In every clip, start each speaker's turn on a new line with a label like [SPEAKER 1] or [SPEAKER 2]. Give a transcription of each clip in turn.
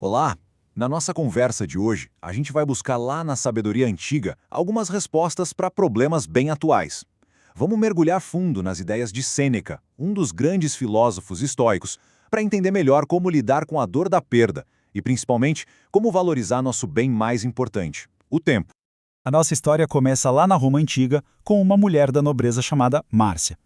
[SPEAKER 1] Olá! Na nossa conversa de hoje, a gente vai buscar lá na sabedoria antiga algumas respostas para problemas bem atuais. Vamos mergulhar fundo nas ideias de Sêneca, um dos grandes filósofos estoicos, para entender melhor como lidar com a dor da perda e, principalmente, como valorizar nosso bem mais importante, o tempo.
[SPEAKER 2] A nossa história começa lá na Roma Antiga, com uma mulher da nobreza chamada Márcia.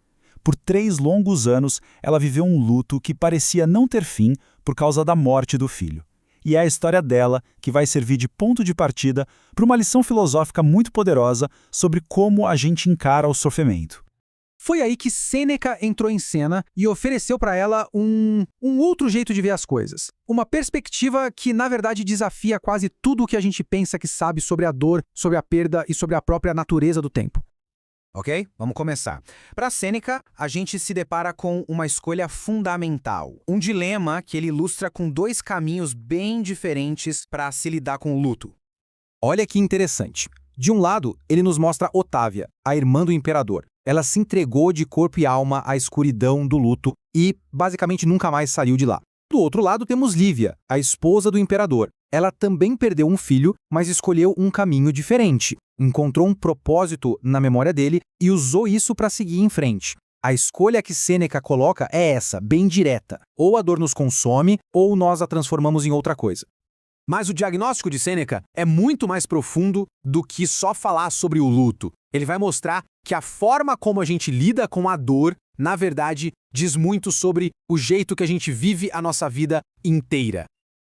[SPEAKER 2] Por 3 longos anos, ela viveu um luto que parecia não ter fim por causa da morte do filho. E é a história dela que vai servir de ponto de partida para uma lição filosófica muito poderosa sobre como a gente encara o sofrimento.
[SPEAKER 3] Foi aí que Sêneca entrou em cena e ofereceu para ela um outro jeito de ver as coisas. Uma perspectiva que, na verdade, desafia quase tudo o que a gente pensa que sabe sobre a dor, sobre a perda e sobre a própria natureza do tempo.
[SPEAKER 4] Ok? Vamos começar. Para Sêneca, a gente se depara com uma escolha fundamental. Um dilema que ele ilustra com 2 caminhos bem diferentes para se lidar com o luto.
[SPEAKER 3] Olha que interessante. De um lado, ele nos mostra Otávia, a irmã do imperador. Ela se entregou de corpo e alma à escuridão do luto e, basicamente, nunca mais saiu de lá. Do outro lado, temos Lívia, a esposa do imperador. Ela também perdeu um filho, mas escolheu um caminho diferente. Encontrou um propósito na memória dele e usou isso para seguir em frente. A escolha que Sêneca coloca é essa, bem direta. Ou a dor nos consome, ou nós a transformamos em outra coisa.
[SPEAKER 4] Mas o diagnóstico de Sêneca é muito mais profundo do que só falar sobre o luto. Ele vai mostrar que a forma como a gente lida com a dor, na verdade, diz muito sobre o jeito que a gente vive a nossa vida inteira.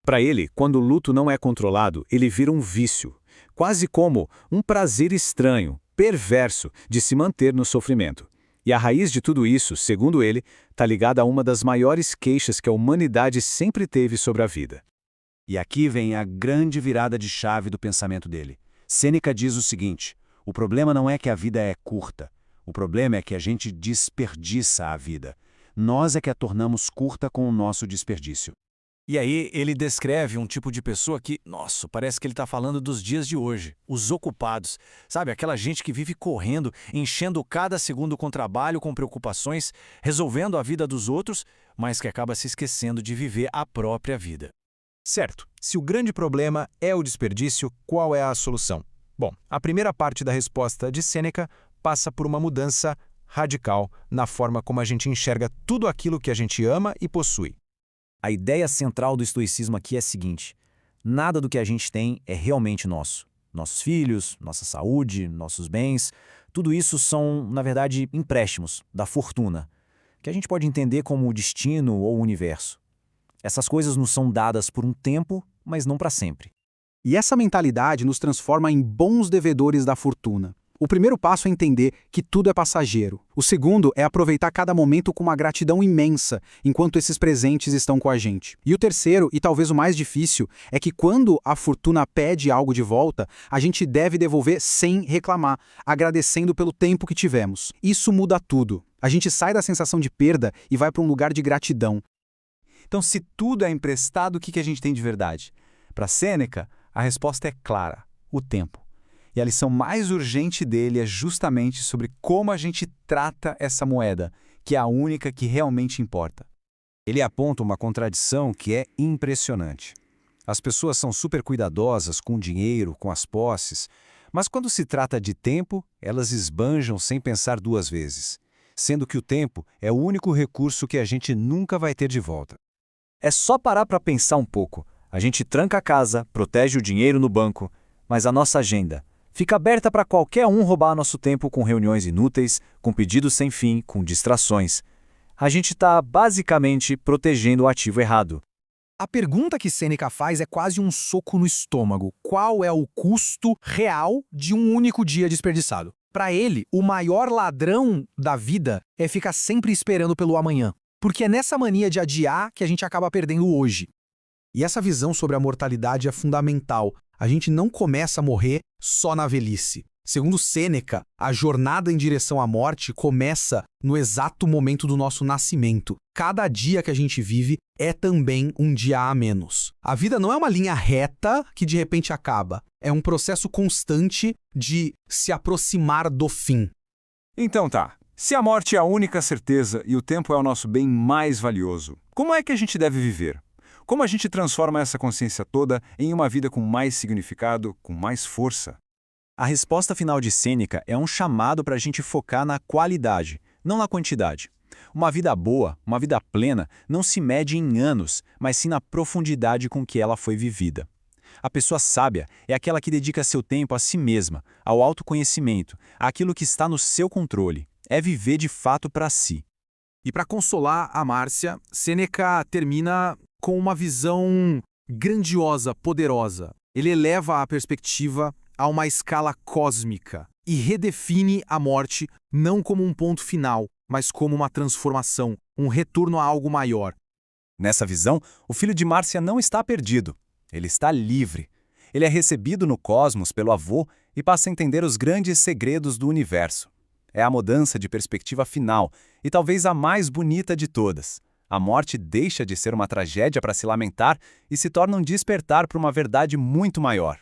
[SPEAKER 5] Para ele, quando o luto não é controlado, ele vira um vício, quase como um prazer estranho, perverso, de se manter no sofrimento. E a raiz de tudo isso, segundo ele, está ligada a uma das maiores queixas que a humanidade sempre teve sobre a vida.
[SPEAKER 6] E aqui vem a grande virada de chave do pensamento dele. Sêneca diz o seguinte: o problema não é que a vida é curta, o problema é que a gente desperdiça a vida. Nós é que a tornamos curta com o nosso desperdício.
[SPEAKER 7] E aí ele descreve um tipo de pessoa que, nossa, parece que ele está falando dos dias de hoje, os ocupados. Sabe, aquela gente que vive correndo, enchendo cada segundo com trabalho, com preocupações, resolvendo a vida dos outros, mas que acaba se esquecendo de viver a própria vida.
[SPEAKER 3] Certo. Se o grande problema é o desperdício, qual é a solução? Bom, a primeira parte da resposta de Sêneca passa por uma mudança radical na forma como a gente enxerga tudo aquilo que a gente ama e possui.
[SPEAKER 8] A ideia central do estoicismo aqui é a seguinte: nada do que a gente tem é realmente nosso. Nossos filhos, nossa saúde, nossos bens, tudo isso são, na verdade, empréstimos da fortuna, que a gente pode entender como o destino ou o universo. Essas coisas nos são dadas por um tempo, mas não para sempre.
[SPEAKER 3] E essa mentalidade nos transforma em bons devedores da fortuna. O primeiro passo é entender que tudo é passageiro. O segundo é aproveitar cada momento com uma gratidão imensa, enquanto esses presentes estão com a gente. E o terceiro, e talvez o mais difícil, é que quando a fortuna pede algo de volta, a gente deve devolver sem reclamar, agradecendo pelo tempo que tivemos. Isso muda tudo. A gente sai da sensação de perda e vai para um lugar de gratidão.
[SPEAKER 9] Então, se tudo é emprestado, o que a gente tem de verdade? Para Sêneca, a resposta é clara: o tempo. E a lição mais urgente dele é justamente sobre como a gente trata essa moeda, que é a única que realmente importa.
[SPEAKER 6] Ele aponta uma contradição que é impressionante. As pessoas são super cuidadosas com o dinheiro, com as posses, mas quando se trata de tempo, elas esbanjam sem pensar 2 vezes, sendo que o tempo é o único recurso que a gente nunca vai ter de volta.
[SPEAKER 8] É só parar para pensar um pouco. A gente tranca a casa, protege o dinheiro no banco, mas a nossa agenda fica aberta para qualquer um roubar nosso tempo com reuniões inúteis, com pedidos sem fim, com distrações. A gente está, basicamente, protegendo o ativo errado.
[SPEAKER 3] A pergunta que Sêneca faz é quase um soco no estômago. Qual é o custo real de um único dia desperdiçado? Para ele, o maior ladrão da vida é ficar sempre esperando pelo amanhã. Porque é nessa mania de adiar que a gente acaba perdendo o hoje. E essa visão sobre a mortalidade é fundamental. A gente não começa a morrer só na velhice. Segundo Sêneca, a jornada em direção à morte começa no exato momento do nosso nascimento. Cada dia que a gente vive é também um dia a menos. A vida não é uma linha reta que de repente acaba. É um processo constante de se aproximar do fim.
[SPEAKER 9] Então tá, se a morte é a única certeza e o tempo é o nosso bem mais valioso, como é que a gente deve viver? Como a gente transforma essa consciência toda em uma vida com mais significado, com mais força?
[SPEAKER 8] A resposta final de Sêneca é um chamado para a gente focar na qualidade, não na quantidade. Uma vida boa, uma vida plena, não se mede em anos, mas sim na profundidade com que ela foi vivida. A pessoa sábia é aquela que dedica seu tempo a si mesma, ao autoconhecimento, àquilo que está no seu controle. É viver de fato para si.
[SPEAKER 3] E para consolar a Márcia, Sêneca termina com uma visão grandiosa, poderosa. Ele eleva a perspectiva a uma escala cósmica e redefine a morte não como um ponto final, mas como uma transformação, um retorno a algo maior.
[SPEAKER 6] Nessa visão, o filho de Márcia não está perdido. Ele está livre. Ele é recebido no cosmos pelo avô e passa a entender os grandes segredos do universo. É a mudança de perspectiva final e talvez a mais bonita de todas. A morte deixa de ser uma tragédia para se lamentar e se torna um despertar para uma verdade muito maior.